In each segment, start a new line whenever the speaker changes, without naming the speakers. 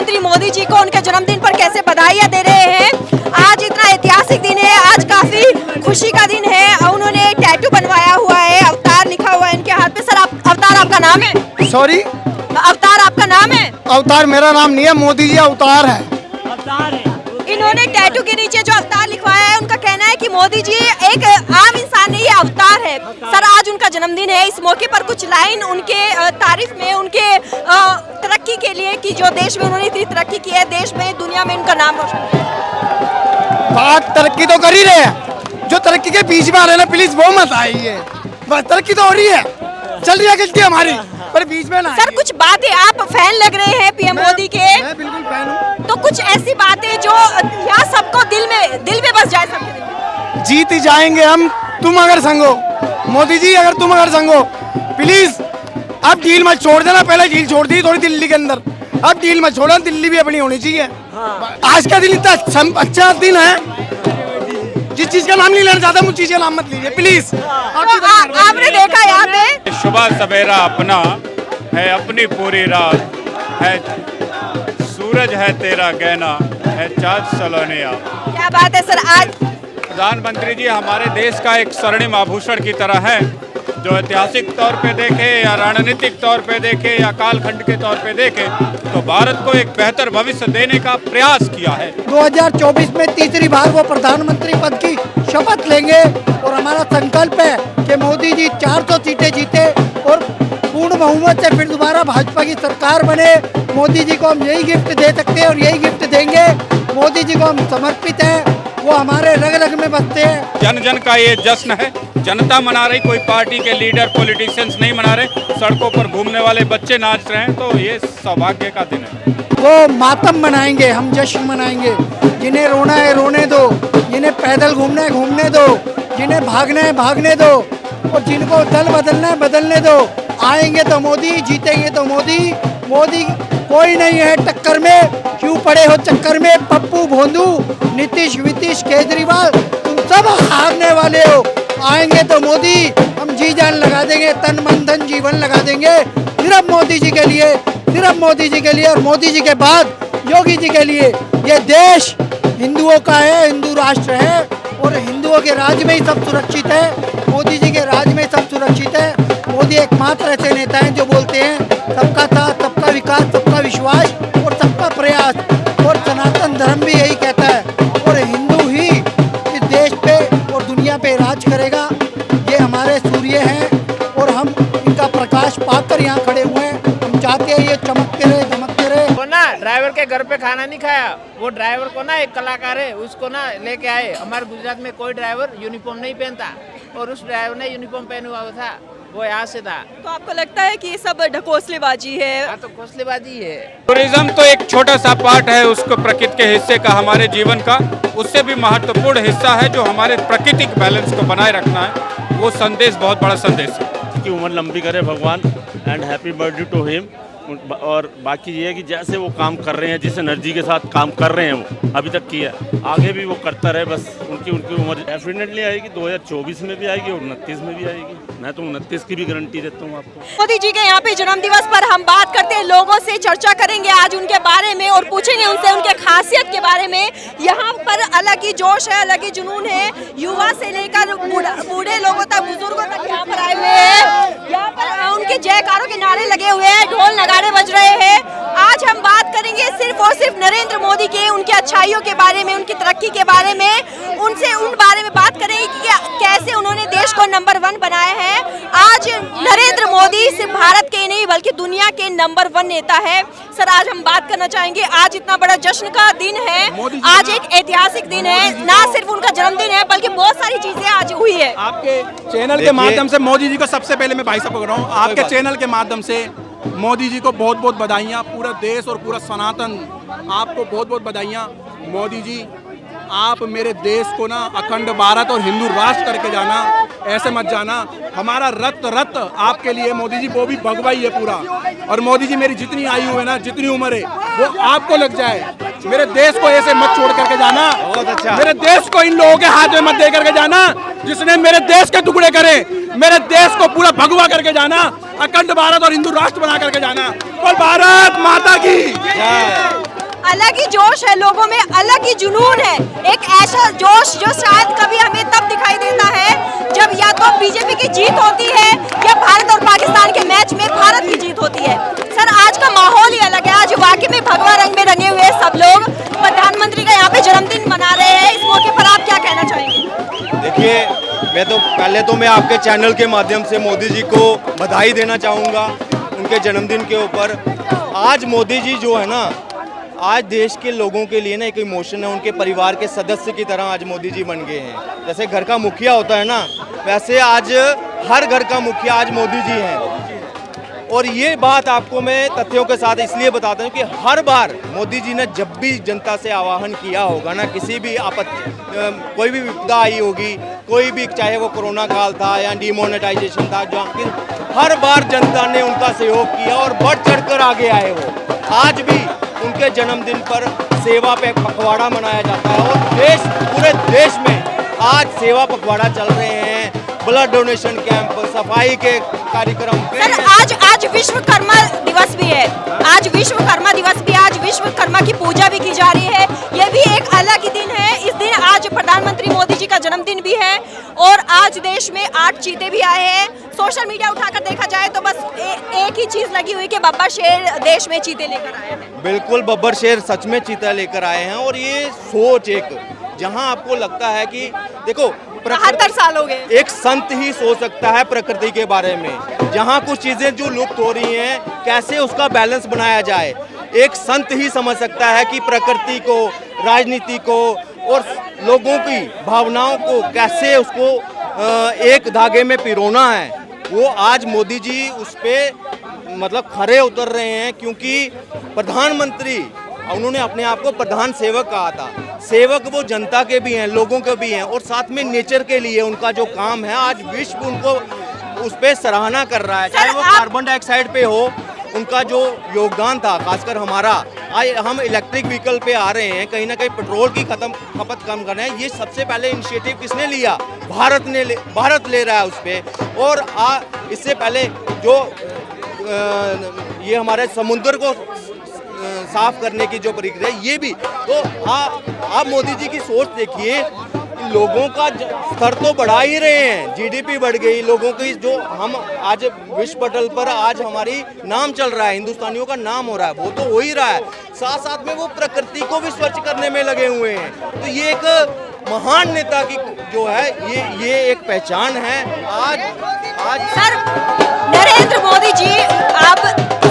प्रधानमंत्री मोदी जी को उनके जन्मदिन पर कैसे बधाइयां दे रहे हैं। आज इतना ऐतिहासिक दिन है, आज काफी खुशी का दिन है। उन्होंने टैटू बनवाया हुआ है, अवतार लिखा हुआ है इनके हाथ पे। सर अवतार आपका नाम है?
सॉरी,
अवतार आपका नाम है?
अवतार मेरा नाम नहीं है, मोदी जी अवतार है।
अवतार है। इन्होंने टैटू के नीचे जो अवतार लिखवाया है, उनका कहना है कि मोदी जी एक आम इंसान नहीं, ये अवतार है। सर आज उनका जन्मदिन है, इस मौके पर कुछ लाइन उनके तारीफ में, उनके तरक्की के लिए कि जो देश में उन्होंने इतनी तरक्की की है, देश में दुनिया में उनका नाम रोशन किया।
बात तरक्की तो कर ही रहे हैं, जो तरक्की के बीच में आ रहे हैं ना, प्लीज वो मत आइए। बस तरक्की तो हो रही है, चल रही है गलती हमारी, पर बीच में ना।
सर कुछ बातें, आप फैन लग रहे हैं पीएम मोदी के।
मैं बिल्कुल फैन हूँ।
तो कुछ ऐसी बातें जो यहाँ सबको दिल में बस जाए सबके।
जीत ही जाएंगे हम, तुम अगर संग हो। मोदी जी अगर तुम अगर संग हो, प्लीज अब डील मत छोड़ देना। पहले डील छोड़ दी थोड़ी दिल्ली के अंदर, अब डील मत छोड़ना, दिल्ली भी अपनी होनी चाहिए। आज का दिन इतना अच्छा दिन है, जिस चीज का नाम नहीं लेना चाहता, मुझ चीज का नाम मत लीजिए प्लीज।
आपने देखा यहाँ पे
सुबह सवेरा अपना है, अपनी पूरी रात है, सूरज है तेरा गहना है, चाँद सलोनिया।
क्या बात है सर। आज
प्रधानमंत्री जी हमारे देश का एक स्वर्णिम आभूषण की तरह है, जो ऐतिहासिक तौर पे देखे या रणनीतिक तौर पे देखे या कालखंड के तौर पे देखे, तो भारत को एक बेहतर भविष्य देने का प्रयास किया है।
2024 में तीसरी बार वो प्रधानमंत्री पद की शपथ लेंगे और हमारा संकल्प है कि मोदी जी 400 सीटें जीते और पूर्ण बहुमत से फिर दोबारा भाजपा की सरकार बने। मोदी जी को हम यही गिफ्ट दे सकते हैं और यही गिफ्ट देंगे। मोदी जी को हम समर्पित हैं, वो हमारे रग रग में बसते हैं।
जन जन का ये जश्न है, जनता मना रही, कोई पार्टी के लीडर पॉलिटिशियंस नहीं मना रहे। सड़कों पर घूमने वाले बच्चे नाच रहे हैं, तो ये सौभाग्य का दिन है।
वो मातम मनाएंगे, हम जश्न मनाएंगे। जिन्हें रोना है रोने दो, जिन्हें पैदल घूमना है घूमने दो, जिन्हें भागना है भागने दो, और जिनको दल बदलना है बदलने दो। आएंगे तो मोदी, जीतेंगे तो मोदी। मोदी कोई नहीं है टक्कर में, क्यों पड़े हो चक्कर में। पप्पू भोंदू, नीतीश वितीश केजरीवाल, तुम सब हारने वाले हो। आएंगे तो मोदी, हम जी जान लगा देंगे, तन मन धन जीवन लगा देंगे, सिर्फ मोदी जी के लिए, सिर्फ मोदी जी के लिए। और मोदी जी के बाद योगी जी के लिए। ये देश हिंदुओं का है, हिंदू राष्ट्र है, और हिंदुओं के राज में ही सब सुरक्षित है। मोदी जी के राज में सब सुरक्षित है। मोदी एकमात्र ऐसे नेता हैं जो बोलते हैं सबका साथ, सबका विकास, सबका विश्वास और सबका प्रयास। और सनातन धर्म भी यही कहता है, और हिंदू ही इस देश पे और दुनिया पे राज करेगा। ये हमारे सूर्य हैं और हम इनका प्रकाश पाकर यहाँ खड़े हुए हैं। हम चाहते हैं ये चमकते रहे, दमकते रहे।
वो ना ड्राइवर के घर पे खाना नहीं खाया, वो ड्राइवर को ना एक कलाकार है, उसको ना लेके आए। हमारे गुजरात में कोई ड्राइवर यूनिफॉर्म नहीं पहनता, और उस ड्राइवर ने यूनिफॉर्म पहना हुआ था, वो यहाँ से था।
तो आपको लगता है कि ये सब ढकोसलेबाजी है?
हाँ, तो घोंसलेबाजी है।
टूरिज्म तो एक छोटा सा पार्ट है उसको प्रकृति के हिस्से का, हमारे जीवन का। उससे भी महत्वपूर्ण हिस्सा है जो हमारे प्राकृतिक बैलेंस को बनाए रखना है। वो संदेश बहुत बड़ा संदेश है
कि उम्र लंबी करे भगवान, and happy birthday to him. और बाकी ये है कि जैसे वो काम कर रहे हैं, जिस एनर्जी के साथ काम कर रहे हैं वो अभी तक किया, आगे भी वो करता रहे। बस उनकी उम्र डेफिनेटली आएगी, 2024 में भी आएगी और 29 में भी आएगी। मैं तो 29 की भी गारंटी देता हूँ आपको।
मोदी जी के यहाँ पे जन्म दिवस पर हम बात करते हैं, लोगों से चर्चा करेंगे आज उनके बारे में और पूछेंगे उनसे उनके खासियत के बारे में। यहाँ पर अलग ही जोश है, अलग ही जुनून है, युवा से लेकर बूढ़े लोगों तक, बुजुर्गों तक यहाँ पर आए हुए हैं। यहाँ पर उनके जयकारों के नारे लगे हुए हैं, ढोल नगाड़े बज रहे हैं। आज हम बात करेंगे सिर्फ और सिर्फ नरेंद्र मोदी के, उनके अच्छाइयों के बारे में, उनकी तरक्की के बारे में। उनसे उन बारे में बात करेंगे कि कैसे उन्होंने देश को नंबर 1 बनाया है। आज नरेंद्र मोदी सिर्फ भारत के नहीं बल्कि दुनिया के नंबर 1 नेता है। सर आज हम बात करना चाहेंगे, आज इतना बड़ा जश्न का दिन है, आज एक ऐतिहासिक दिन है। ना सिर्फ उनका जन्मदिन है बल्कि बहुत सारी चीजें आज हुई है।
आपके चैनल के माध्यम से मोदी जी को सबसे पहले मैं भाई साहब पकड़ रहा हूँ, आपके चैनल के माध्यम से मोदी जी को बहुत बहुत बधाइयाँ। पूरा देश और पूरा सनातन आपको बहुत बहुत बधाइयाँ। मोदी जी आप मेरे देश को ना अखंड भारत और हिंदू राष्ट्र करके जाना, ऐसे मत जाना। हमारा रक्त आपके लिए मोदी जी, वो भी भगवा ही है पूरा। और मोदी जी मेरी जितनी आयु है ना, जितनी उम्र है, वो आपको लग जाए। मेरे देश को ऐसे मत छोड़ करके जाना। बहुत अच्छा। मेरे देश को इन लोगों के हाथ में मत दे करके जाना जिसने मेरे देश के टुकड़े करे। मेरे देश को पूरा भगवा करके जाना, अखंड भारत और हिंदू राष्ट्र बना करके जाना। और भारत माता की जय।
अलग ही जोश है लोगों में, अलग ही जुनून है, एक ऐसा जोश जो शायद कभी हमें तब दिखाई देता है जब या तो बीजेपी की जीत होती है या भारत और पाकिस्तान के मैच में भारत की जीत होती है। सर आज का माहौल ही अलग है, आज वाकई में भगवा रंग में रंगे हुए सब लोग प्रधानमंत्री का यहाँ पे जन्मदिन मना रहे हैं। इस मौके पर आप क्या कहना चाहेंगे?
देखिए, पहले तो मैं आपके चैनल के माध्यम से मोदी जी को बधाई देना चाहूँगा उनके जन्मदिन के ऊपर। आज मोदी जी जो है ना, आज देश के लोगों के लिए ना एक इमोशन है, उनके परिवार के सदस्य की तरह आज मोदी जी बन गए हैं। जैसे घर का मुखिया होता है ना, वैसे आज हर घर का मुखिया आज मोदी जी हैं। और ये बात आपको मैं तथ्यों के साथ इसलिए बताता हूँ कि हर बार मोदी जी ने जब भी जनता से आह्वान किया होगा ना, किसी भी कोई भी विपदा आई होगी, कोई भी, चाहे वो कोरोना काल था या डिमोनेटाइजेशन था, जहाँ हर बार जनता ने उनका सहयोग किया और बढ़ चढ़कर आगे आए वो। आज भी उनके जन्मदिन पर सेवा पे पखवाड़ा मनाया जाता है और पूरे देश में आज सेवा पखवाड़ा चल रहे हैं, ब्लड डोनेशन कैंप, सफाई के कार्यक्रम।
सर आज विश्वकर्मा दिवस भी है, आज विश्वकर्मा दिवस भी, आज विश्वकर्मा की पूजा भी की जा रही है, ये भी एक अलग ही दिन है। इस दिन आज प्रधानमंत्री मोदी जी का जन्मदिन भी है और आज देश में 8 चीते भी आए हैं। सोशल मीडिया उठाकर देखा जाए तो बस एक ही चीज लगी हुई कि बब्बर शेर देश में चीते लेकर आए हैं।
बिल्कुल, बब्बर शेर सच में चीता लेकर आए हैं। और ये सोच एक, जहां आपको लगता है कि देखो
72 साल हो गए,
एक संत ही सोच सकता है प्रकृति के बारे में। जहां कुछ चीजें जो लुप्त हो रही हैं, कैसे उसका बैलेंस बनाया जाए, एक संत ही समझ सकता है कि प्रकृति को, राजनीति को और लोगों की भावनाओं को कैसे उसको एक धागे में पिरोना है। वो आज मोदी जी उस पे मतलब खरे उतर रहे हैं, क्योंकि प्रधानमंत्री, उन्होंने अपने आप को प्रधान सेवक कहा था। सेवक वो जनता के भी हैं, लोगों के भी हैं और साथ में नेचर के लिए उनका जो काम है, आज विश्व उनको उस पे सराहना कर रहा है। चाहे वो कार्बन डाइऑक्साइड पे हो, उनका जो योगदान था, खासकर हमारा, आज हम इलेक्ट्रिक व्हीकल पे आ रहे हैं, कहीं ना कहीं पेट्रोल की खपत कम कर रहे हैं। ये सबसे पहले इनिशिएटिव किसने लिया? भारत ले रहा है उस पर। और इससे पहले जो ये हमारे समुद्र को साफ करने की जो प्रक्रिया, ये भी तो आप मोदी जी की सोच देखिए, लोगों का स्तर तो बढ़ा ही रहे हैं, जीडीपी बढ़ गई लोगों की, जो हम आज विश्व पटल पर आज हमारी नाम चल रहा है, हिंदुस्तानियों का नाम हो रहा है, वो तो हो ही रहा है। साथ साथ में वो प्रकृति को भी स्वच्छ करने में लगे हुए हैं। तो ये एक महान नेता की जो है ये एक पहचान है। आज
सर नरेंद्र मोदी जी आप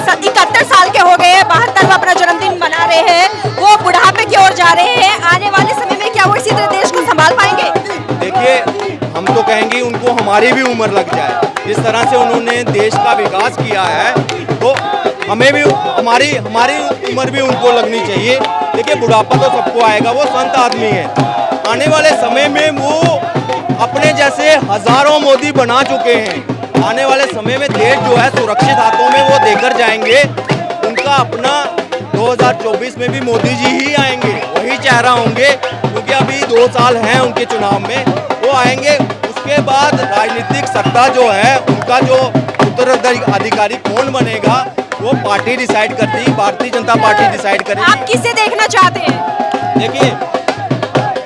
71 साल के हो गए हैं, 72वां अपना जन्मदिन मना रहे हैं, वो बुढ़ापे की ओर जा रहे हैं। आने वाले समय में क्या वो इसी तरह देश को संभाल पाएंगे?
देखिए, हम तो कहेंगे उनको हमारी भी उम्र लग जाए। जिस तरह से उन्होंने देश का विकास किया है, तो हमें भी हमारी उम्र भी उनको लगनी चाहिए। देखिए, बुढ़ापा तो सबको आएगा, वो संत आदमी है। आने वाले समय में वो अपने जैसे हजारों मोदी बना चुके हैं। आने वाले समय में देश जो है सुरक्षित हाथों में वो देकर जाएंगे। उनका अपना 2024 में भी मोदी जी ही आएंगे, वही चेहरा होंगे, क्योंकि अभी 2 साल हैं उनके चुनाव में, वो आएंगे। उसके बाद राजनीतिक सत्ता जो है, उनका जो उत्तराधिकारी कौन बनेगा, वो पार्टी डिसाइड करती है, भारतीय जनता पार्टी डिसाइड करेगी।
आप किसे देखना चाहते हैं?
देखिए,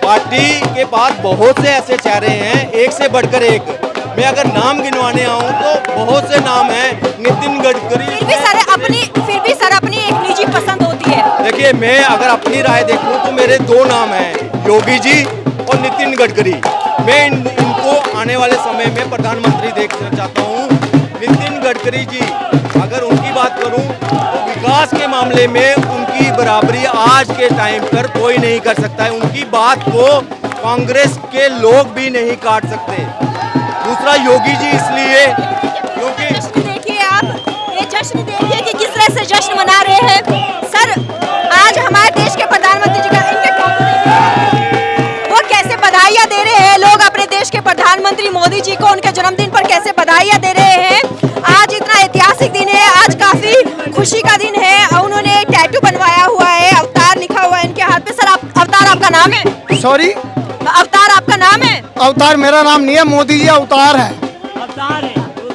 पार्टी के पास बहुत से ऐसे चेहरे हैं, एक से बढ़कर एक। मैं अगर नाम गिनवाने आऊँ तो बहुत से नाम हैं। नितिन गडकरी,
फिर भी सर अपनी एक निजी पसंद होती है।
देखिए, मैं अगर अपनी राय देखूं तो मेरे 2 नाम हैं, योगी जी और नितिन गडकरी। मैं इनको आने वाले समय में प्रधानमंत्री देखना चाहता हूं। नितिन गडकरी जी, अगर उनकी बात करूं तो विकास के मामले में उनकी बराबरी आज के टाइम पर कोई नहीं कर सकता है। उनकी बात को कांग्रेस के लोग भी नहीं काट सकते। दूसरा, योगी जी इसलिए क्योंकि
देखिए, आप ये जश्न देखिए कि किस तरह से जश्न मना रहे हैं। सर आज हमारे देश के प्रधानमंत्री जी का वो कैसे बधाइयाँ दे रहे हैं, लोग अपने देश के प्रधानमंत्री मोदी जी को उनके जन्मदिन पर कैसे बधाइयाँ दे रहे हैं। आज इतना ऐतिहासिक दिन है, आज काफी खुशी का दिन है। उन्होंने टैटू बनवाया हुआ है, अवतार लिखा हुआ है इनके हाथ पे। सर अवतार आपका नाम है?
सॉरी,
अवतार आपका नाम है?
अवतार मेरा नाम नहीं है, मोदी जी अवतार है।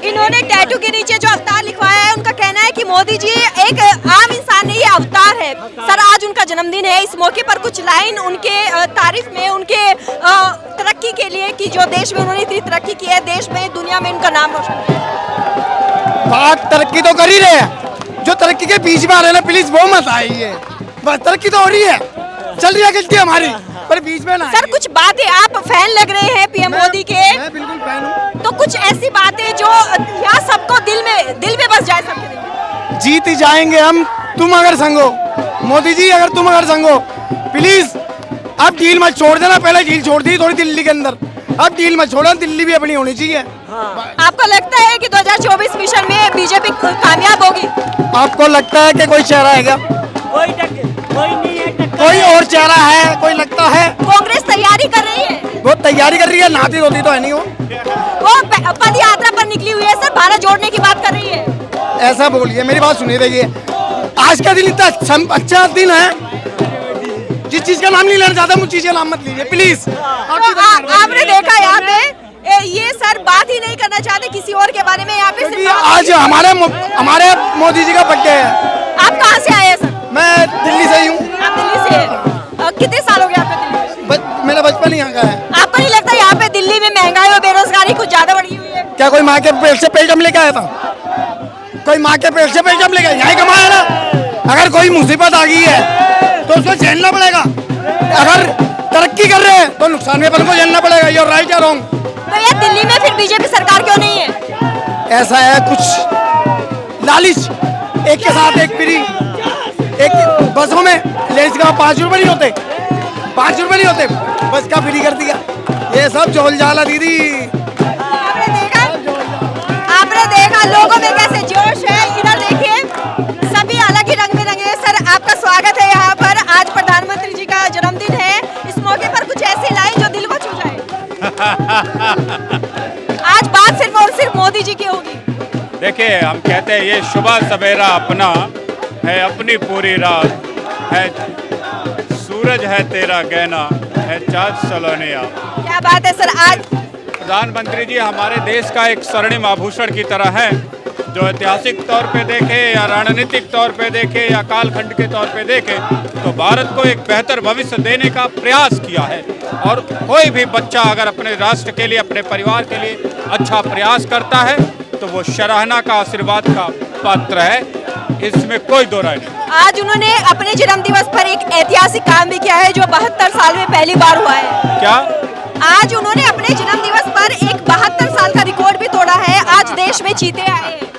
इन्होंने टैटू के नीचे जो अवतार लिखवाया है उनका कहना है कि मोदी जी एक आम इंसान नहीं, ये अवतार है। सर आज उनका जन्मदिन है, इस मौके पर कुछ लाइन उनके तारीफ में, उनके तरक्की के लिए कि जो देश में उन्होंने इतनी तरक्की की है, देश में दुनिया में उनका नाम रोशन किया।
बात तरक्की तो कर ही रहे हैं, जो तरक्की के बीच में आ रहे हैं ना प्लीज वो मत आइए। बस तरक्की तो हो रही है, चल रही है गलती हमारी, पर बीच में ना।
सर कुछ बातें, आप फैन लग रहे हैं पीएम मोदी के,
मैं बिल्कुल फैन हूँ।
तो कुछ ऐसी बातें जो यहाँ सबको दिल में बस जाए सबके दिल में।
जीत ही जाएंगे हम, तुम अगर संग हो मोदी जी, अगर तुम अगर संग हो प्लीज अब डील मत छोड़ देना। पहले डील छोड़ दी थोड़ी दिल्ली के अंदर, अब डील मत छोड़ना, दिल्ली भी अपनी होनी चाहिए।
आपको लगता है कि 2024 मिशन में बीजेपी कामयाब होगी?
आपको लगता है कि कोई चेहरा है क्या? कोई और चेहरा है, कोई लगता है?
कांग्रेस तैयारी कर रही है,
वो तैयारी कर रही है, नाती रोती तो है नहीं
वो पद यात्रा पर निकली हुई है सर, भारत जोड़ने की बात कर रही है।
ऐसा बोलिए, मेरी बात सुनिए। देखिए आज का दिन इतना अच्छा दिन है, जिस चीज का नाम नहीं लेना चाहता उस चीज का नाम मत लीजिए प्लीज।
आपने देखा यहाँ पे ये सर बात ही नहीं करना चाहते किसी और के बारे में, यहाँ पे सिर्फ
आज हमारे मोदी जी का बर्थडे है।
आप कहाँ से आए हैं सर?
मैं दिल्ली से ही हूँ।
आप दिल्ली से हैं? कितने साल हो गए आपको दिल्ली?
मेरा बचपन यहाँ का है।
आपको नहीं लगता यहाँ पे दिल्ली में महंगाई और बेरोजगारी कुछ ज्यादा बढ़ी हुई है?
क्या कोई माँ के पेट से पेट लेके आया था? कोई माँ के पेट से पेट लेके यहाँ कमाया ना। अगर कोई मुसीबत आ गई है तो उसको झेलना पड़ेगा, अगर तरक्की कर रहे हैं तो नुकसान भी अपन को झेलना पड़ेगा। ये राइट या रॉन्ग?
तो ये दिल्ली में फिर बीजेपी सरकार क्यों नहीं है?
ऐसा है कुछ लालच, एक के साथ एक फ्री, एक बसों में लेडीज का 5 रुपए नहीं होते, 5 रुपए नहीं होते, बस का फ्री कर दिया। ये सब झोल झाला दीदी।
आपने देखा लोगों में कैसे जोश है। इधर देखिए सभी अलग ही रंग में रंगे हैं। सर आपका स्वागत है यहाँ पर, आज प्रधानमंत्री जी का जन्मदिन है, इस मौके पर कुछ ऐसी लाइन जो दिल को छू जाए। आज बात सिर्फ और सिर्फ मोदी जी की होगी।
देखिए हम कहते हैं ये सुबह सवेरा अपना है, अपनी पूरी रात है, सूरज है तेरा गहना है, चाँद सलोनिया।
क्या बात है सर। आज
प्रधानमंत्री जी हमारे देश का एक स्वर्णिम आभूषण की तरह है, जो ऐतिहासिक तौर पे देखे या रणनीतिक तौर पे देखे या कालखंड के तौर पे देखे तो भारत को एक बेहतर भविष्य देने का प्रयास किया है। और कोई भी बच्चा अगर अपने राष्ट्र के लिए, अपने परिवार के लिए अच्छा प्रयास करता है तो वो सराहना का, आशीर्वाद का पात्र है, इसमें कोई दो राय नहीं।
आज उन्होंने अपने जन्मदिवस पर एक ऐतिहासिक काम भी किया है जो 72 साल में पहली बार हुआ है।
क्या?
आज उन्होंने अपने जन्मदिवस पर एक 72 साल का रिकॉर्ड भी तोड़ा है। आज देश में चीते आए हैं।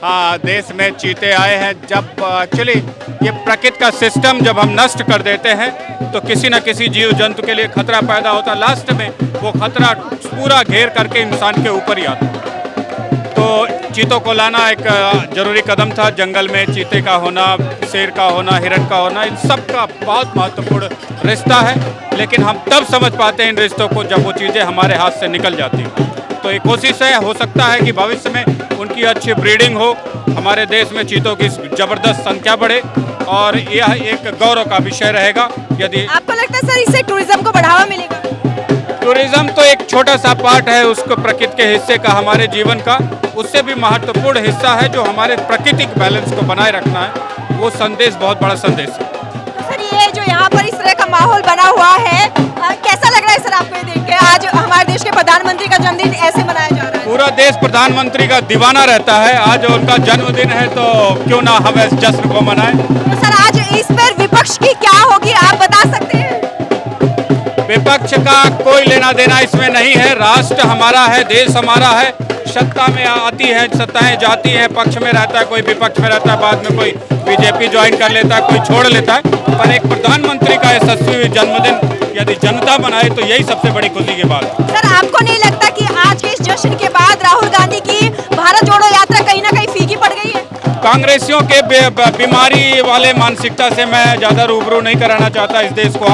हाँ, देश में चीते आए हैं। जब एक्चुअली ये प्रकृति का सिस्टम जब हम नष्ट कर देते हैं तो किसी न किसी जीव जंतु के लिए खतरा पैदा होता, लास्ट में वो खतरा पूरा घेर करके इंसान के ऊपर ही आता। तो चीतों को लाना एक जरूरी कदम था। जंगल में चीते का होना, शेर का होना, हिरण का होना, इन सब का बहुत महत्वपूर्ण रिश्ता है, लेकिन हम तब समझ पाते हैं इन रिश्तों को जब वो चीज़ें हमारे हाथ से निकल जाती हैं। तो एक कोशिश है, हो सकता है कि भविष्य में उनकी अच्छी ब्रीडिंग हो, हमारे देश में चीतों की ज़बरदस्त संख्या बढ़े और यह एक गौरव का विषय रहेगा। यदि
आपको लगता है सर इससे टूरिज्म को बढ़ावा मिलेगा?
टूरिज्म तो एक छोटा सा पार्ट है उसको प्रकृति के हिस्से का, हमारे जीवन का, उससे भी महत्वपूर्ण हिस्सा है जो हमारे प्राकृतिक बैलेंस को बनाए रखना है। वो संदेश बहुत बड़ा संदेश है।
सर ये जो यहाँ पर इस तरह का माहौल बना हुआ है, कैसा लग रहा है सर आपको ये देख के? आज हमारे देश के प्रधानमंत्री का जन्मदिन ऐसे मनाया जा रहा है।
पूरा देश प्रधानमंत्री का दीवाना रहता है। आज उनका जन्मदिन है तो क्यों ना हम इस जश्न को मनाएं।
तो सर आज इस पर विपक्ष की क्या होगी आप बता सकते हैं?
विपक्ष का कोई लेना देना इसमें नहीं है। राष्ट्र हमारा है, देश हमारा है। सत्ता में आती है, सत्ताएं जाती हैं, पक्ष में रहता है कोई, विपक्ष में रहता है, बाद में कोई बीजेपी ज्वाइन कर लेता है, कोई छोड़ लेता है। पर एक प्रधानमंत्री का यशस्वी जन्मदिन यदि जनता मनाए तो यही सबसे बड़ी खुशी की बात है।
सर आपको नहीं लगता कि आज के इस जश्न के बाद राहुल गांधी की भारत जोड़ो यात्रा कहीं ना कहीं फीकी पड़ गई है?
कांग्रेसियों के बीमारी वाले मानसिकता से मैं ज़्यादा रूबरू नहीं कराना चाहता इस देश को।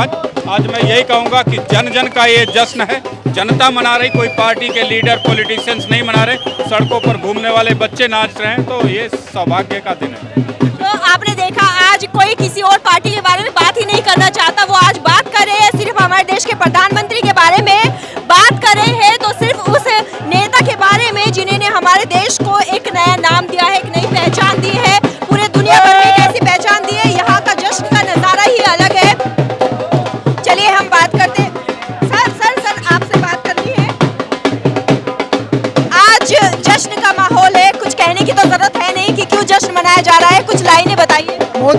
आज मैं यही कहूँगा कि जन जन का ये जश्न है, जनता मना रही, कोई पार्टी के लीडर पॉलिटिशियंस नहीं मना रहे, सड़कों पर घूमने वाले बच्चे नाच रहे हैं, तो ये सौभाग्य का दिन है।
तो आपने देखा आज कोई किसी और पार्टी के बारे में बात ही नहीं करना चाहता, वो आज बात कर रहे हैं सिर्फ हमारे देश के प्रधानमंत्री के बारे में बात कर रहे हैं, तो सिर्फ उस नेता के बारे में जिन्होंने हमारे देश को एक नया नाम दिया है, एक नई पहचान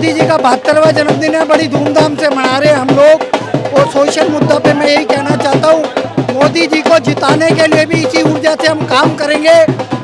मोदी जी का 72वां जन्मदिन है, बड़ी धूमधाम से मना रहे हैं हम लोग। और सोशल मुद्दा पे मैं यही कहना चाहता हूँ, मोदी जी को जिताने के लिए भी इसी ऊर्जा से हम काम करेंगे।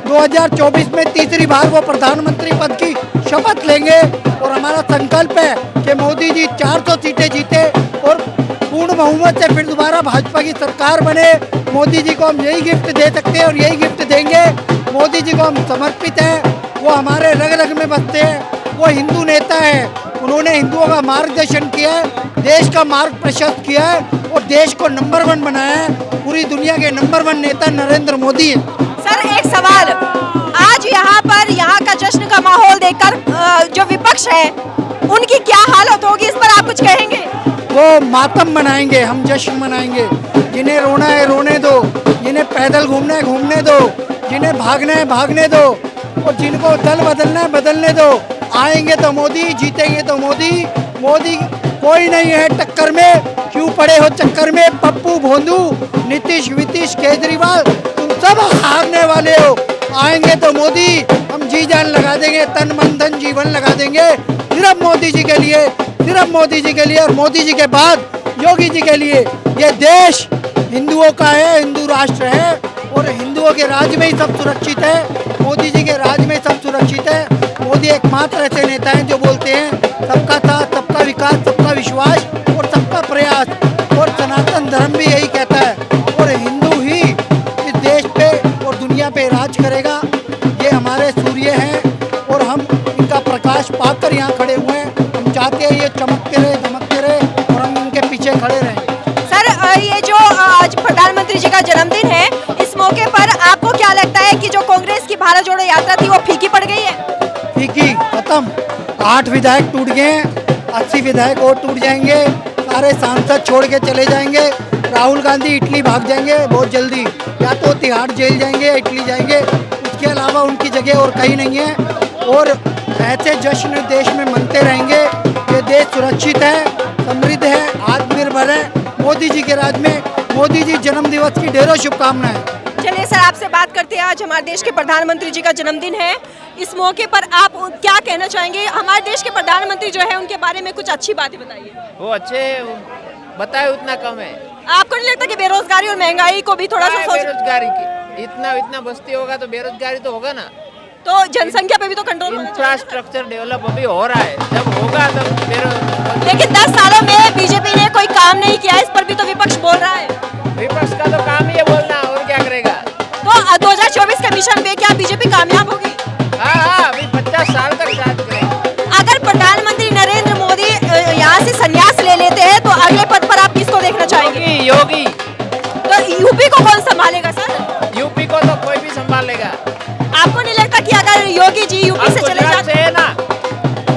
2024 में तीसरी बार वो प्रधानमंत्री पद की शपथ लेंगे और हमारा संकल्प है कि मोदी जी 400 सीटें जीते और पूर्ण बहुमत से फिर दोबारा भाजपा की सरकार बने। मोदी जी को हम यही गिफ्ट दे सकते हैं और यही गिफ्ट देंगे। मोदी जी को हम समर्पित हैं, वो हमारे रग रग में बसते हैं। वो हिंदू नेता है, उन्होंने हिंदुओं का मार्गदर्शन किया है, देश का मार्ग प्रशस्त किया है और देश को नंबर 1 बनाया है। पूरी दुनिया के नंबर 1 नेता नरेंद्र मोदी है।
सर एक सवाल, आज यहाँ का जश्न का माहौल देखकर जो विपक्ष है उनकी क्या हालत होगी, इस पर आप कुछ कहेंगे?
वो मातम मनाएंगे, हम जश्न मनाएंगे। जिन्हें रोना है रोने दो, जिन्हें पैदल घूमना है घूमने दो, जिन्हें भागना है भागने दो और जिनको दल बदलना है बदलने दो। आएंगे तो मोदी, जीतेंगे तो मोदी। मोदी कोई नहीं है टक्कर में, क्यों पड़े हो चक्कर में? पप्पू भोंदू, नीतीश वितीश केजरीवाल, तुम सब हारने वाले हो। आएंगे तो मोदी, हम जी जान लगा देंगे, तन मन धन जीवन लगा देंगे सिर्फ मोदी जी के लिए, सिर्फ मोदी जी के लिए और मोदी जी के बाद योगी जी के लिए। ये देश हिंदुओं का है, हिंदू राष्ट्र है और हिंदुओं के राज में ही सब सुरक्षित है। मोदी जी के राज में सब सुरक्षित है। मोदी एकमात्र ऐसे नेता हैं जो बोलते हैं सबका साथ, सबका विकास, सबका विश्वास और सबका प्रयास। और सनातन धर्म भी यही कहता है और हिंदू ही इस देश पे और दुनिया पे राज करेगा। ये हमारे सूर्य हैं और हम इनका प्रकाश पाकर यहाँ खड़े हुए हैं। हम चाहते हैं ये चमकते रहे, धमकते रहे और हम इनके पीछे खड़े रहें।
सर ये जो आज प्रधानमंत्री जी का जन्मदिन है, इस मौके पर आपको क्या लगता है कि जो कांग्रेस की भारत जोड़ो यात्रा थी वो फीकी पड़ गई है?
फीकी, खत्म। 8 विधायक टूट गए, 80 विधायक और टूट जाएंगे, सारे सांसद छोड़ के चले जाएंगे। राहुल गांधी इटली भाग जाएंगे बहुत जल्दी, या तो तिहाड़ जेल जाएंगे या इटली जाएंगे। उसके अलावा उनकी जगह और कहीं नहीं है। और ऐसे जश्न देश में मनते रहेंगे। ये देश सुरक्षित है, समृद्ध है, आत्मनिर्भर है। मोदी जी के राज में मोदी जी जन्म दिवस की ढेरों शुभकामनाएं।
चलिए सर, आपसे बात करते हैं। आज हमारे देश के प्रधानमंत्री जी का जन्मदिन है, इस मौके पर आप क्या कहना चाहेंगे? हमारे देश के प्रधानमंत्री जो है उनके बारे में कुछ अच्छी बातें बताइए।
वो अच्छे बताए उतना कम है।
आपको नहीं लगता कि बेरोजगारी और महंगाई को भी थोड़ा सा सोच,
बेरोजगारी की इतना बस्ती होगा तो बेरोजगारी तो होगा ना।
तो जनसंख्या पे भी तो कंट्रोल होना चाहिए।
इंफ्रास्ट्रक्चर डेवलप अभी हो रहा है, जब होगा तब
लेकिन 10 सालों में बीजेपी ने कोई काम नहीं किया, इस पर भी तो विपक्ष बोल रहा है।
विपक्ष का तो काम ही है बोलना, और क्या करेगा।
तो 2024 के मिशन पे क्या बीजेपी कामयाब होगी?
हाँ, अभी 50 साल तक साथ करेंगे।
अगर प्रधानमंत्री नरेंद्र मोदी यहाँ से संन्यास ले लेते हैं तो अगले पद पर आप किसको देखना चाहेंगे?
योगी।
तो यूपी को कौन संभालेगा सर?
यूपी को तो कोई भी संभालेगा।
आपको नहीं लगता कि अगर योगी जी यूपी से चले जाते
हैं ना,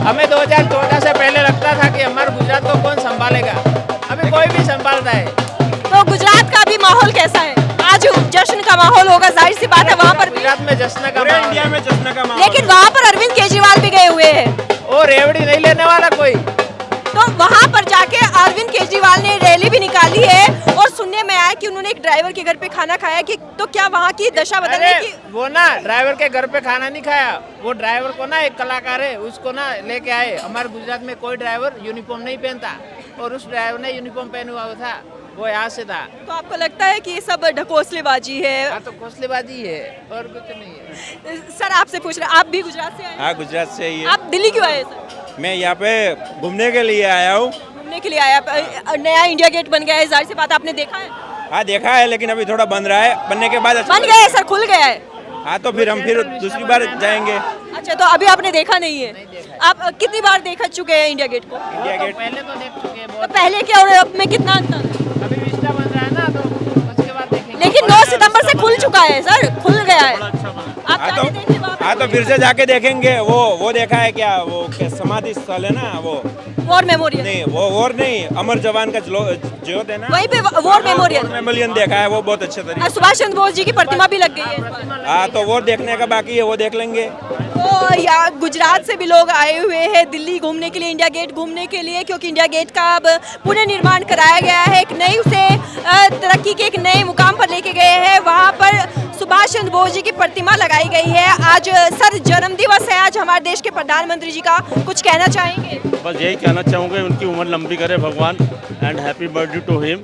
हमें 2014 से पहले लगता था कि हमारे गुजरात को कौन संभालेगा, अभी कोई भी संभालता है।
तो गुजरात का भी माहौल कैसा है? आज जश्न का माहौल होगा, जाहिर सी बात है वहाँ पर भी।
गुजरात में जश्न का माहौल,
इंडिया में जश्न का माहौल।
लेकिन वहाँ पर अरविंद केजरीवाल भी गए हुए हैं
और रेवड़ी नहीं लेने वाला कोई।
तो वहाँ पर जाके अरविंद केजरीवाल ने रैली भी निकाली है और सुनने में आया कि उन्होंने एक ड्राइवर के घर पे खाना खाया कि तो क्या वहाँ की दशा बदलने की?
वो ना ड्राइवर के घर पे खाना नहीं खाया, वो ड्राइवर को ना एक कलाकार है उसको ना लेके आए। हमारे गुजरात में कोई ड्राइवर यूनिफॉर्म नहीं पहनता और उस ड्राइवर ने यूनिफॉर्म पहना हुआ था, वो यहाँ से था।
तो आपको लगता है कि ये सब ढकोसलेबाजी है?
हाँ, तो घोंसलेबाजी है और कुछ नहीं है।
सर आपसे पूछ रहे, आप भी गुजरात से आए?
हाँ, गुजरात से ही है।
आप दिल्ली क्यों आए सर?
मैं यहाँ पे घूमने के लिए आया हूँ।
घूमने के लिए आया? नया इंडिया गेट बन गया है, जाहिर सी बात आपने देखा है।
हाँ, देखा है, लेकिन अभी थोड़ा बन रहा है, बनने के बाद
बन गया है सर, खुल गया है।
हाँ, तो फिर हम दूसरी बार जाएंगे।
अच्छा, तो अभी आपने देखा नहीं है? आप कितनी बार देखा चुके हैं इंडिया गेट को?
इंडिया गेट
पहले तो देख चुके हैं
तो
बहुत।
पहले क्या और अब में कितना अंतर है?
अभी विस्टा बन रहा है ना, तो उसके बाद देखेंगे।
लेकिन 9 सितंबर से खुल चुका है सर, खुल गया है। आप जाके देखिए वहाँ पे।
हाँ, तो फिर से जाके देखेंगे। वो देखा है क्या, वो समाधि स्थल है ना, वो
वॉर मेमोरियल
नहीं, वो और नहीं, अमर जवान का ज्योत है ना,
वहीं पे वॉर मेमोरियल।
मेमोरियल देखा है, वो बहुत अच्छे तरीके।
सुभाष चंद्र बोस जी की प्रतिमा भी लग गई है इस बार।
हाँ, तो वो देखने का बाकी है, वो देख लेंगे।
तो तो या गुजरात से भी लोग आए हुए हैं दिल्ली घूमने के लिए, इंडिया गेट घूमने के लिए, क्योंकि इंडिया गेट का अब पुनर्निर्माण कराया गया है, एक नई उसे तरक्की के एक नए मुकाम पर लेके गए हैं। वहाँ पर सुभाष चंद्र बोस जी की प्रतिमा लगाई गई है। आज सर जन्म दिवस है आज हमारे देश के प्रधानमंत्री जी का, कुछ कहना चाहेंगे?
बस यही कहना चाहूँगा, उनकी उम्र लंबी करे भगवान, and happy birthday to him.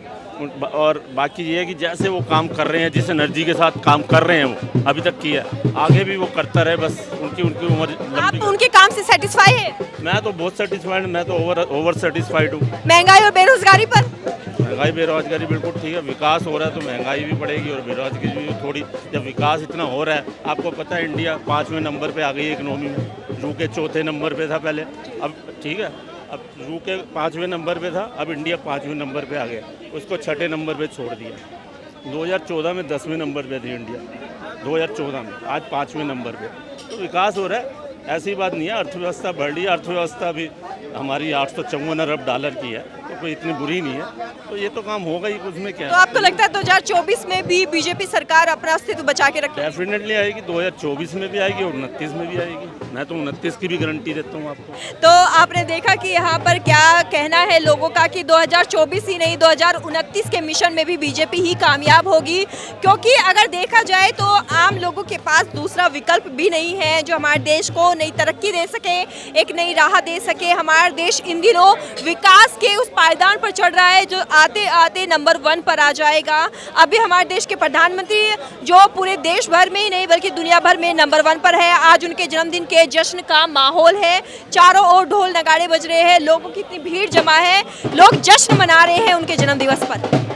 और बाकी ये है कि जैसे वो काम कर रहे हैं, जिस एनर्जी के साथ काम कर रहे हैं वो अभी तक किया, आगे भी वो करता रहे, बस उनकी उम्र
आप
लंबी।
उनके काम से सेटिस्फाई है?
मैं तो बहुत सेटिस्फाइड, मैं तो ओवर सेटिस्फाइड हूँ।
महंगाई और बेरोजगारी पर?
महंगाई बेरोजगारी बिल्कुल ठीक है, विकास हो रहा है तो महंगाई भी बढ़ेगी और बेरोजगारी भी थोड़ी। जब विकास इतना हो रहा है, आपको पता है इंडिया 5वें नंबर पे आ गई इकोनॉमी में, यूके 4थे नंबर पे था पहले, अब ठीक है, अब यूके 5वें नंबर पे था, अब इंडिया 5वें नंबर पे आ गया, उसको 6ठे नंबर पे छोड़ दिया। 2014 में 10वें नंबर पे थी इंडिया, 2014 में, आज 5वें नंबर पे। तो विकास हो रहा है, ऐसी बात नहीं है, अर्थव्यवस्था बढ़ रही है, अर्थव्यवस्था भी हमारी 854 अरब डॉलर की है, तो कोई इतनी बुरी नहीं है, तो ये तो काम होगा ही, उसमें क्या
तो आपको लगता है 2024 में भी बीजेपी सरकार अपना अस्तित्व बचा के रखे?
डेफिनेटली आएगी, 2024 में भी आएगी और 29 में भी आएगी। मैं तो 29 की भी गारंटी देता हूँ आपको।
तो आपने देखा कि यहाँ पर क्या कहना है लोगों का कि 2024 ही नहीं 2029 के मिशन में भी बीजेपी ही कामयाब होगी, क्योंकि अगर देखा जाए तो आम लोगों के पास दूसरा विकल्प भी नहीं है जो हमारे देश को नई तरक्की दे सके, एक नई राह दे सके। हमारा देश इन दिनों विकास के उस पायदान पर चढ़ रहा है जो आते आते नंबर 1 पर आ जाएगा। अभी हमारे देश के प्रधानमंत्री जो पूरे देश भर में ही नहीं बल्कि दुनिया भर में नंबर 1 पर है। आज उनके जन्मदिन के जश्न का माहौल है, चारों ओर ढोल नगाड़े बज रहे हैं, लोगों की इतनी भीड़ जमा है, लोग जश्न मना रहे हैं उनके जन्म दिवस पर।